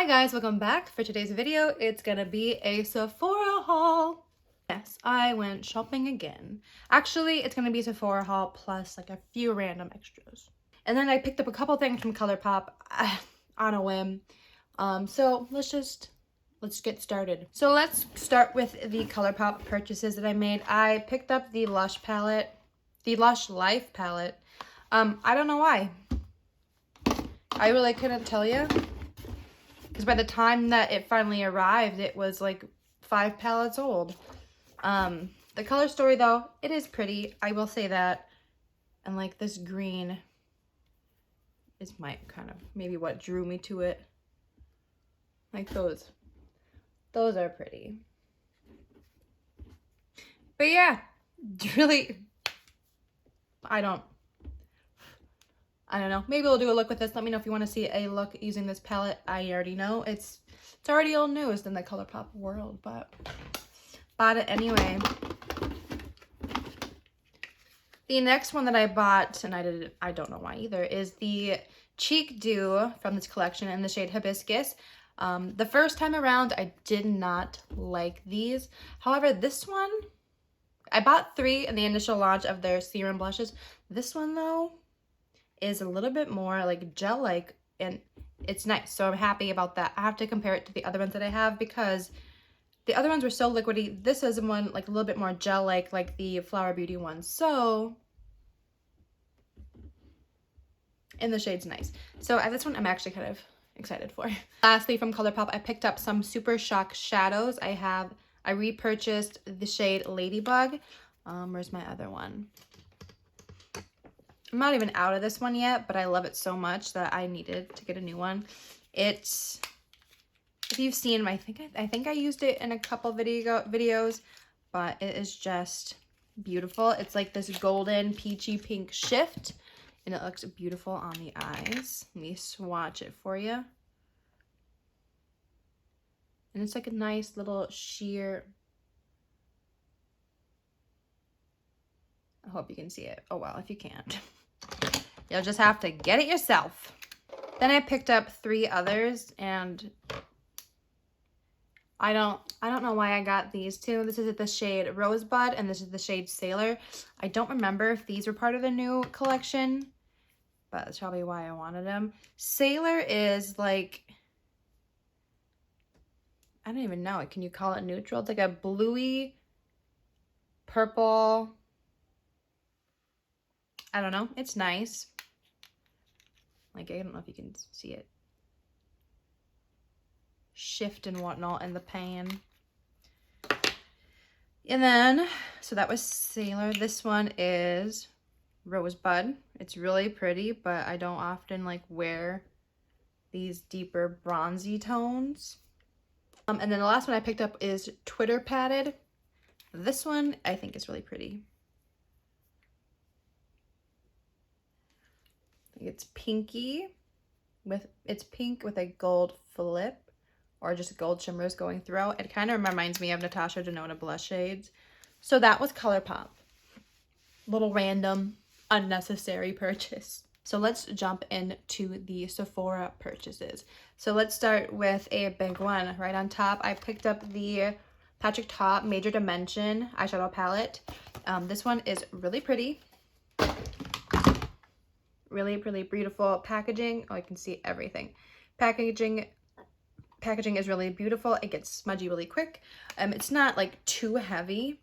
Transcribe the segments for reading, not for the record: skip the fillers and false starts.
Hi guys, welcome back. For today's video, it's gonna be a Sephora haul. Yes, I went shopping again. Actually, it's gonna be a Sephora haul plus like a few random extras. And then I picked up a couple things from Colourpop on a whim. So let's get started. So let's start with the Colourpop purchases that I made. I picked up the Lush palette, the Lush Life palette. I don't know why. I really couldn't tell you. Because by the time that it finally arrived, it was like 5 palettes old. The color story, though, it is pretty. I will say that. And like this green is my kind of maybe what drew me to it. Like those are pretty. But yeah, really, I don't know. Maybe we'll do a look with this. Let me know if you want to see a look using this palette. I already know it's already old news in the Colourpop world, but bought it anyway. The next one that I bought, and I don't know why either, is the Cheek Dew from this collection in the shade Hibiscus. The first time around, I did not like these. However, this one, I bought 3 in the initial launch of their serum blushes. This one, though, is a little bit more like gel-like, and it's nice. So I'm happy about that. I have to compare it to the other ones that I have because the other ones were so liquidy. This is one like a little bit more gel-like the Flower Beauty one. So, and the shade's nice. So this one I'm actually kind of excited for. Lastly, from Colourpop, I picked up some Super Shock shadows. I repurchased the shade Ladybug. Where's my other one? I'm not even out of this one yet, but I love it so much that I needed to get a new one. It's, if you've seen, I think I used it in a couple videos, but it is just beautiful. It's like this golden peachy pink shift, and it looks beautiful on the eyes. Let me swatch it for you. And it's like a nice little sheer. I hope you can see it. Oh well, if you can't, you'll just have to get it yourself. Then I picked up 3 others, and I don't know why I got these 2. This is the shade Rosebud, and this is the shade Sailor. I don't remember if these were part of the new collection, but that's probably why I wanted them. Sailor is like, I don't even know. Can you call it neutral? It's like a bluey purple. I don't know. It's nice. Like, I don't know if you can see it. Shift and whatnot in the pan. And then, so that was Sailor. This one is Rosebud. It's really pretty, but I don't often like wear these deeper bronzy tones. And then the last one I picked up is Twitter Padded. This one I think is really pretty. It's pinky it's pink with a gold flip or just gold shimmers going throughout. It kind of reminds me of Natasha Denona blush shades. So that was Colourpop. Little random unnecessary purchase. So let's jump into the Sephora purchases. So let's start with a big one. Right on top, I picked up the Patrick Ta Major Dimension eyeshadow palette. This one is really pretty. Really beautiful packaging. Oh, I can see everything. Packaging is really beautiful. It gets smudgy really quick. It's not like too heavy.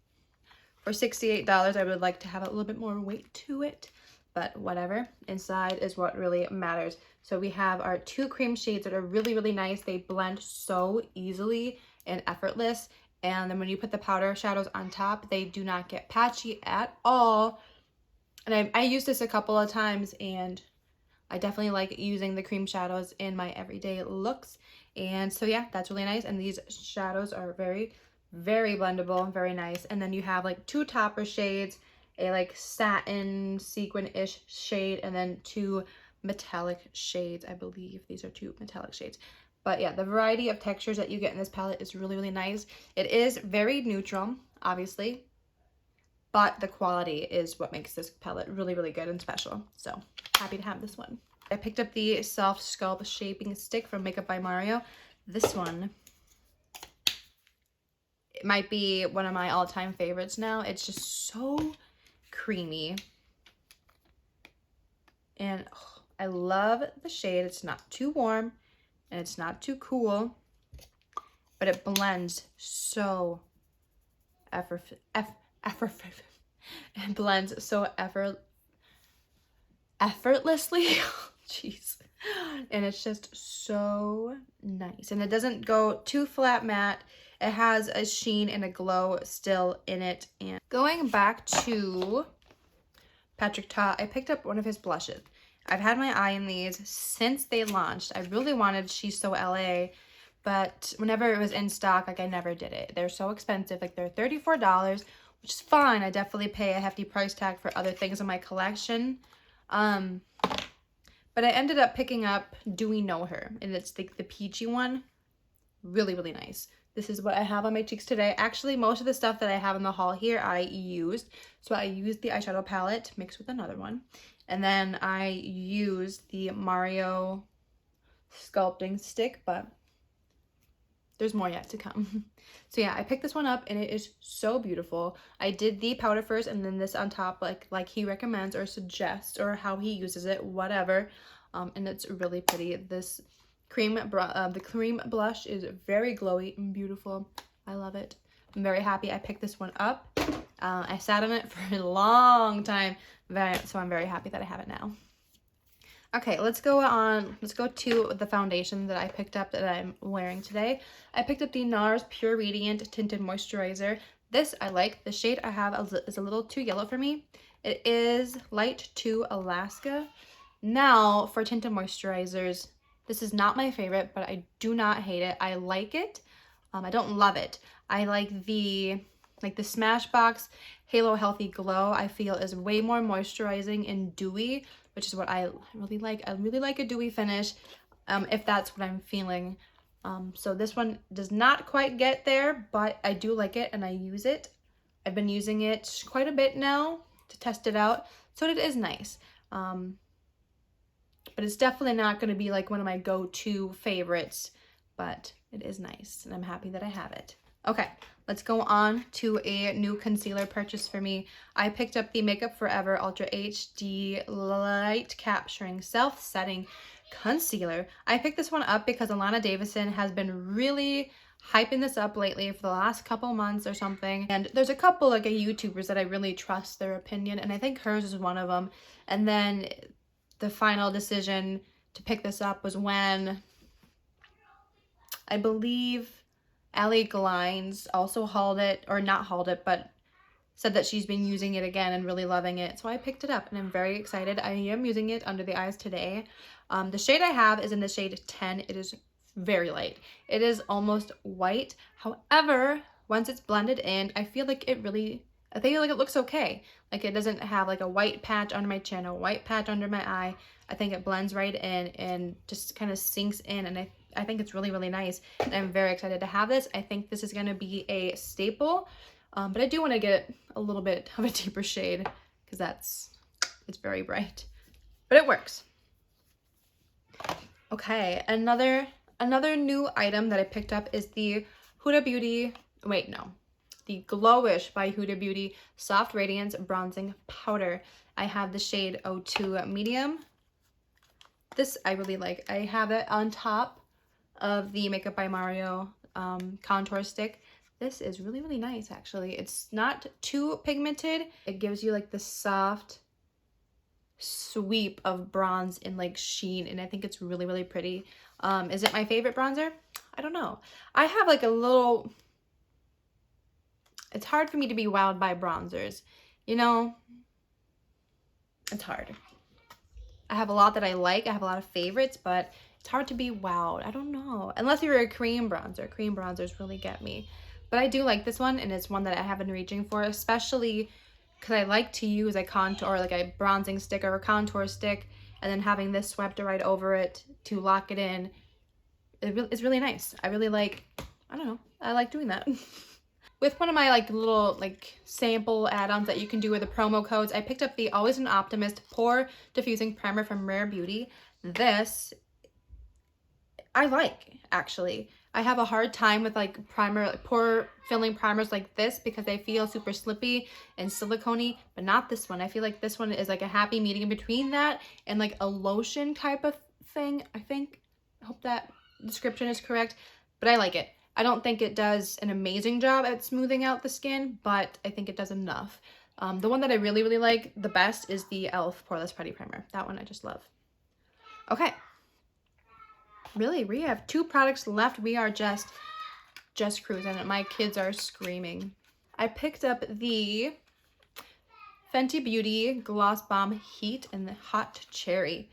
For $68, I would like to have a little bit more weight to it, but whatever. Inside is what really matters. So we have our 2 cream shades that are really nice. They blend so easily and effortless. And then when you put the powder shadows on top, they do not get patchy at all. And I used this a couple of times, and I definitely like using the cream shadows in my everyday looks. And so yeah, that's really nice. And these shadows are very blendable, very nice. And then you have like 2 topper shades, a like satin sequin-ish shade, and then 2 metallic shades. I believe these are 2 metallic shades. But yeah, the variety of textures that you get in this palette is really nice. It is very neutral, obviously, but the quality is what makes this palette really good and special. So happy to have this one. I picked up the Self Sculpt Shaping Stick from Makeup by Mario. This one, it might be one of my all-time favorites now. It's just so creamy. And oh, I love the shade. It's not too warm and it's not too cool, but it blends so it blends so effortlessly. Jeez. And it's just so nice. And it doesn't go too flat matte. It has a sheen and a glow still in it. And going back to Patrick Ta, I picked up one of his blushes. I've had my eye on these since they launched. I really wanted She's So LA, but whenever it was in stock, like I never did it. They're so expensive. Like they're $34, which is fine. I definitely pay a hefty price tag for other things in my collection. But I ended up picking up Do We Know Her, and it's the peachy one. Really, really nice. This is what I have on my cheeks today. Actually, most of the stuff that I have in the haul here, I used. So I used the eyeshadow palette mixed with another one. And then I used the Mario sculpting stick, but there's more yet to come. So yeah, I picked this one up and it is so beautiful. I did the powder first and then this on top like he recommends or suggests or how he uses it, whatever. And it's really pretty. This the cream blush is very glowy and beautiful. I love it. I'm very happy I picked this one up. I sat on it for a long time, so I'm very happy that I have it now. Okay, let's go to the foundation that I picked up that I'm wearing today. I picked up the NARS Pure Radiant Tinted Moisturizer. This I like. The shade I have is a little too yellow for me. It is Light 2 Alaska. Now, for tinted moisturizers, this is not my favorite, but I do not hate it. I like it. I don't love it. I like the Smashbox Halo Healthy Glow. I feel is way more moisturizing and dewy, which is what I really like. I really like a dewy finish, if that's what I'm feeling. So this one does not quite get there, but I do like it and I use it. I've been using it quite a bit now to test it out, so it is nice. But it's definitely not going to be like one of my go-to favorites, but it is nice and I'm happy that I have it. Okay, let's go on to a new concealer purchase for me. I picked up the Makeup Forever Ultra HD Light Capturing Self-Setting Concealer. I picked this one up because Alana Davison has been really hyping this up lately for the last couple months or something. And there's a couple like YouTubers that I really trust their opinion, and I think hers is one of them. And then the final decision to pick this up was when I believe Allie Glines also hauled it, or not hauled it, but said that she's been using it again and really loving it. So I picked it up and I'm very excited. I am using it under the eyes today. The shade I have is in the shade 10. It is very light. It is almost white. However, once it's blended in, I feel like it looks okay. Like it doesn't have like a white patch under my chin, a white patch under my eye. I think it blends right in and just kind of sinks in, and I think it's really, really nice. And I'm very excited to have this. I think this is going to be a staple, but I do want to get a little bit of a deeper shade because it's very bright, but it works. Okay, another new item that I picked up is the Huda Beauty, the Glowish by Huda Beauty Soft Radiance Bronzing Powder. I have the shade 02 Medium. This I really like. I have it on top of the Makeup by Mario contour stick. This is really, really nice, actually. It's not too pigmented. It gives you like the soft sweep of bronze and like sheen, and I think it's really, really pretty. Is it my favorite bronzer? I don't know. I have like a little... It's hard for me to be wowed by bronzers. You know, it's hard. I have a lot that I like. I have a lot of favorites, but it's hard to be wowed. I don't know. Unless you're a cream bronzer. Cream bronzers really get me. But I do like this one, and it's one that I have been reaching for, especially because I like to use a contour, like a bronzing stick or a contour stick, and then having this swept right over it to lock it in. It's really nice. I really like, I don't know, I like doing that. With one of my like little sample add-ons that you can do with the promo codes, I picked up the Always an Optimist Pore Diffusing Primer from Rare Beauty. This I like, actually. I have a hard time with like primer, like pore filling primers like this because they feel super slippy and silicone-y, but not this one. I feel like this one is like a happy medium between that and like a lotion type of thing, I think. I hope that description is correct, but I like it. I don't think it does an amazing job at smoothing out the skin, but I think it does enough. The one that I really, really like the best is the e.l.f. Poreless Putty Primer. That one I just love. Okay. Really, we have 2 products left. We are just cruising. My kids are screaming. I picked up the Fenty Beauty Gloss Bomb Heat in the Hot Cherry.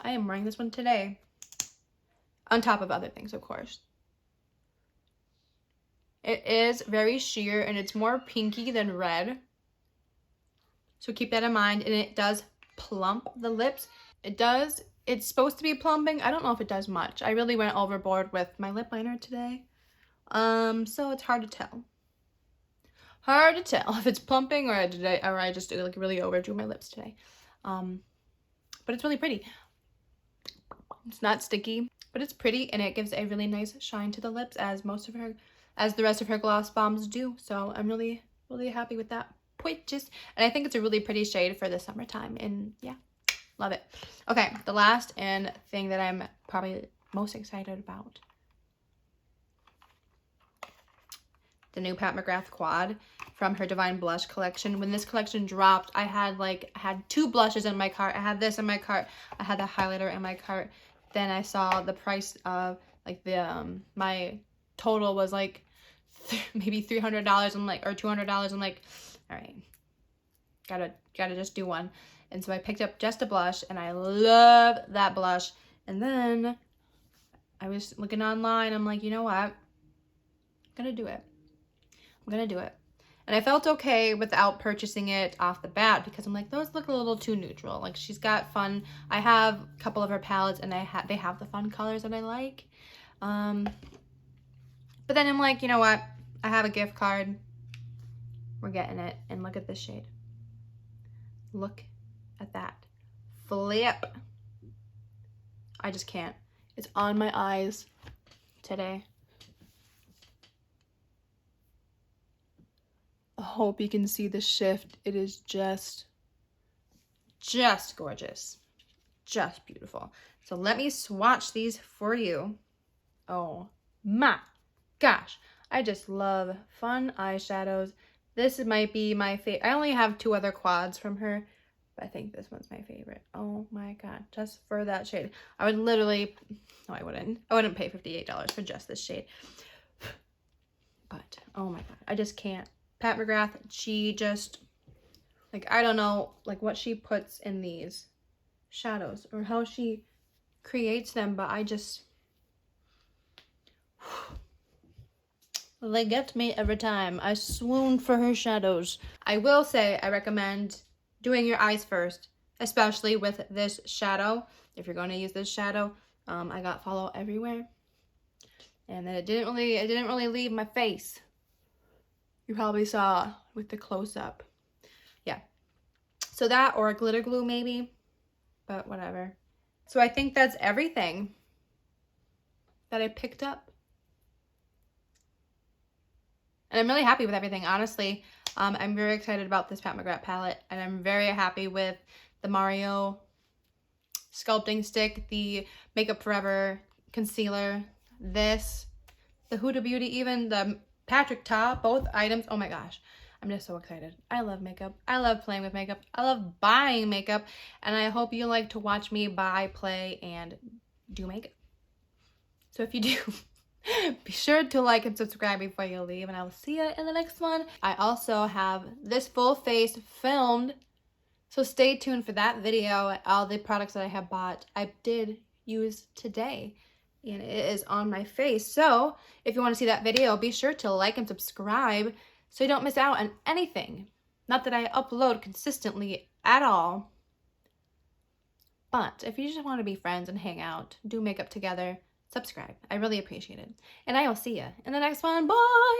I am wearing this one today. On top of other things, of course. It is very sheer and it's more pinky than red. So keep that in mind. And it does plump the lips. It's supposed to be plumping. I don't know if it does much. I really went overboard with my lip liner today. So it's hard to tell. Hard to tell if it's plumping or I just like really overdrew my lips today. But it's really pretty. It's not sticky, but it's pretty and it gives a really nice shine to the lips as the rest of her gloss bombs do. So I'm really, really happy with that. And I think it's a really pretty shade for the summertime. And yeah, love it. Okay, the last and thing that I'm probably most excited about. The new Pat McGrath Quad from her Divine Blush collection. When this collection dropped, I had 2 blushes in my cart. I had this in my cart. I had the highlighter in my cart. Then I saw the price of like the my total was like maybe $300. I'm like, or $200. I'm like, all right, gotta just do one. And so I picked up just a blush and I love that blush. And then I was looking online. I'm like, you know what? I'm gonna do it. And I felt okay without purchasing it off the bat because I'm like, those look a little too neutral. Like she's got fun. I have a couple of her palettes and they have the fun colors that I like. But then I'm like, you know what? I have a gift card. We're getting it. And look at this shade. Look at that. Flip. I just can't. It's on my eyes today. I hope you can see the shift. It is just gorgeous. Just beautiful. So let me swatch these for you. Oh my gosh. I just love fun eyeshadows. This might be my favorite. I only have 2 other quads from her, but I think this one's my favorite. Oh my god. Just for that shade. I would literally, no, I wouldn't pay $58 for just this shade. But, oh my god. I just can't. Pat McGrath, she just, like, I don't know, like, what she puts in these shadows or how she creates them, but I just, they get me every time. I swoon for her shadows. I will say I recommend doing your eyes first, especially with this shadow. If you're going to use this shadow, I got Follow Everywhere, and then it didn't really leave my face. You probably saw with the close-up. Yeah. So that or a glitter glue maybe, but whatever. So I think that's everything that I picked up. And I'm really happy with everything, honestly. I'm very excited about this Pat McGrath palette, and I'm very happy with the Mario sculpting stick, the Makeup Forever concealer, this, the Huda Beauty, even the Patrick Ta, both items. Oh my gosh, I'm just so excited. I love makeup. I love playing with makeup. I love buying makeup, and I hope you like to watch me buy, play, and do makeup. So if you do, be sure to like and subscribe before you leave, and I will see you in the next one. I also have this full face filmed, so stay tuned for that video. All the products that I have bought, I did use today, and it is on my face. So if you want to see that video, be sure to like and subscribe so you don't miss out on anything. Not that I upload consistently at all, but if you just want to be friends and hang out, do makeup together, subscribe. I really appreciate it. And I will see you in the next one. Bye!